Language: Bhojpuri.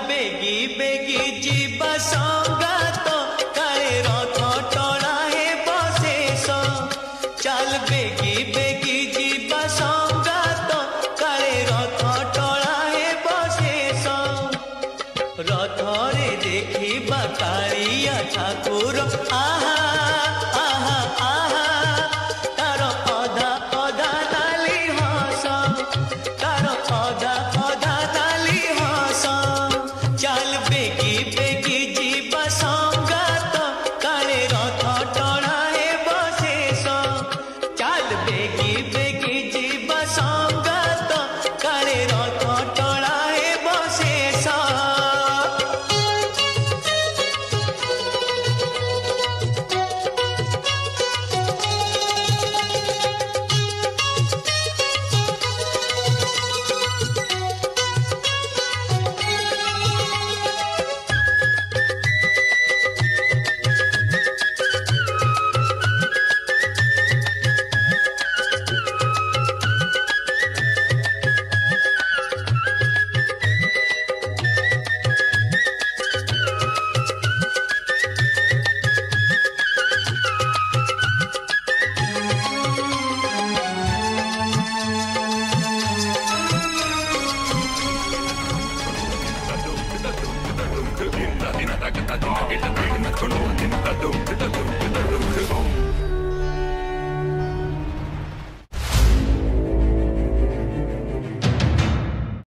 बेगी बेगी जीवा संगात काले रथ टणाए बशेष चल बेगी बेगी जीवा संगात काले रथ टणाए बशेष रथरे देखिबा कालिया ठाकुर आहा आहा आहा तार अधा अधा नाली हस तार अधा अधा नाली हस चल बेगी बेगी जीवा संगात काले रथ टणाए बशेष चल बेगी बेगी जीवा संगात काले रथ टणाए बशेष Dum